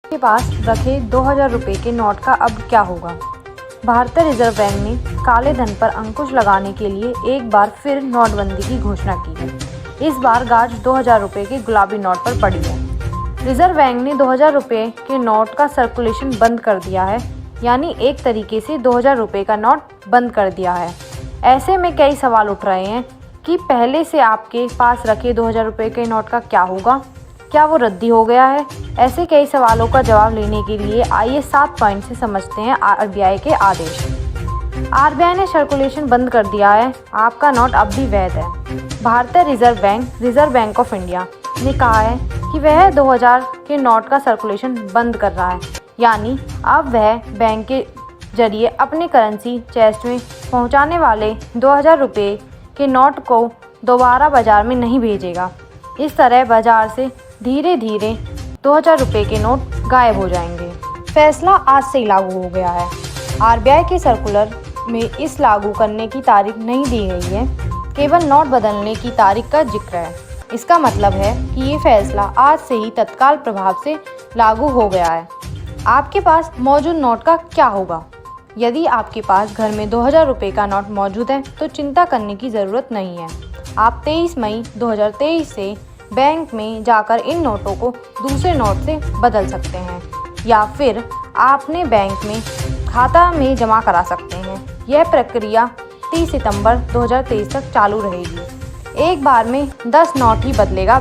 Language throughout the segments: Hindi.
के पास रखे 2000 रुपये के नोट का अब क्या होगा? भारतीय रिजर्व बैंक ने काले धन पर अंकुश लगाने के लिए एक बार फिर नोटबंदी की घोषणा की है। इस बार गाज 2000 रुपये के गुलाबी नोट पर पड़ी है। रिजर्व बैंक ने 2000 रुपये के नोट का सर्कुलेशन बंद कर दिया है, यानी एक तरीके से 2000 रुपये का नोट बंद कर दिया है। ऐसे में कई सवाल उठ रहे हैं कि पहले से आपके पास रखे 2000 रुपये के नोट का क्या होगा? क्या वो रद्दी हो गया है? ऐसे कई सवालों का जवाब लेने के लिए आइए 7 पॉइंट से समझते हैं आरबीआई के आदेश। आरबीआई ने सर्कुलेशन बंद कर दिया है, आपका नोट अब भी वैध है। भारतीय रिजर्व बैंक ऑफ इंडिया ने कहा है कि वह 2000 के नोट का सर्कुलेशन बंद कर रहा है, यानी अब वह बैंक के जरिए अपने करेंसी चेस्ट में पहुंचाने वाले 2000 रुपये के नोट को दोबारा बाजार में नहीं भेजेगा। इस तरह बाजार से धीरे धीरे 2000 रुपये के नोट गायब हो जाएंगे। फैसला आज से लागू हो गया है। आरबीआई के सर्कुलर में इस लागू करने की तारीख नहीं दी गई है, केवल नोट बदलने की तारीख का जिक्र है। इसका मतलब है कि ये फैसला आज से ही तत्काल प्रभाव से लागू हो गया है। आपके पास मौजूद नोट का क्या होगा? यदि आपके पास घर में 2000 रुपये का नोट मौजूद है तो चिंता करने की ज़रूरत नहीं है। आप 23 मई 2023 से बैंक में जाकर इन नोटों को दूसरे नोट से बदल सकते हैं या फिर आपने बैंक में खाता में जमा करा सकते हैं। यह प्रक्रिया 30 सितंबर 2023 तक चालू रहेगी। एक बार में 10 नोट ही बदलेगा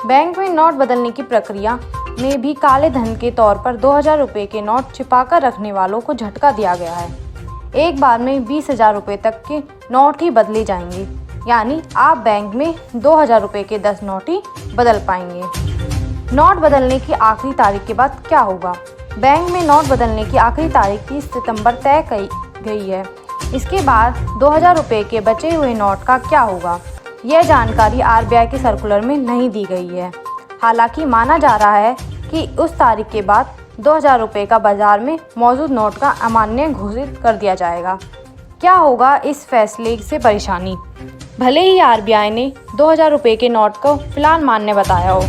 बैंक में नोट बदलने की प्रक्रिया में भी काले धन के तौर पर 2000 रुपये के नोट छिपाकर रखने वालों को झटका दिया गया है। एक बार में 20,000 रुपये तक के नोट ही बदले जाएंगे, यानी आप बैंक में 2000 रुपये के 10 नोट ही बदल पाएंगे। नोट बदलने की आखिरी तारीख के बाद क्या होगा? बैंक में नोट बदलने की आखिरी तारीख 30 सितंबर तय की गई है। इसके बाद 2000 रुपये के बचे हुए नोट का क्या होगा? यह जानकारी आरबीआई के सर्कुलर में नहीं दी गई है। हालांकि माना जा रहा है कि उस तारीख के बाद 2000 रुपये का बाजार में मौजूद नोट का अमान्य घोषित कर दिया जाएगा। क्या होगा इस फैसले से परेशानी? भले ही आरबीआई ने 2000 रुपये के नोट को फिलहाल मान्य बताया हो,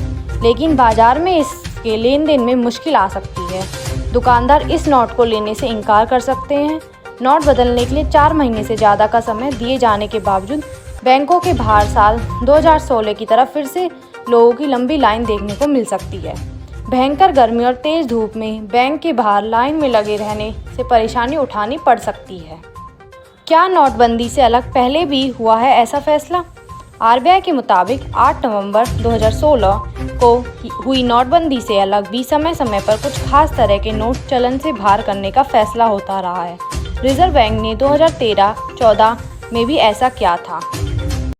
लेकिन बाजार में इसके लेन देन में मुश्किल आ सकती है। दुकानदार इस नोट को लेने से इनकार कर सकते हैं। नोट बदलने के लिए 4 महीने से ज़्यादा का समय दिए जाने के बावजूद बैंकों के बाहर साल 2016 की तरफ फिर से लोगों की लंबी लाइन देखने को मिल सकती है। भयंकर गर्मी और तेज़ धूप में बैंक के बाहर लाइन में लगे रहने से परेशानी उठानी पड़ सकती है। क्या नोटबंदी से अलग पहले भी हुआ है ऐसा फैसला? आरबीआई के मुताबिक 8 नवंबर 2016 को हुई नोटबंदी से अलग भी समय समय पर कुछ खास तरह के नोट चलन से बाहर करने का फैसला होता रहा है। रिजर्व बैंक ने 2013-14 में भी ऐसा किया था।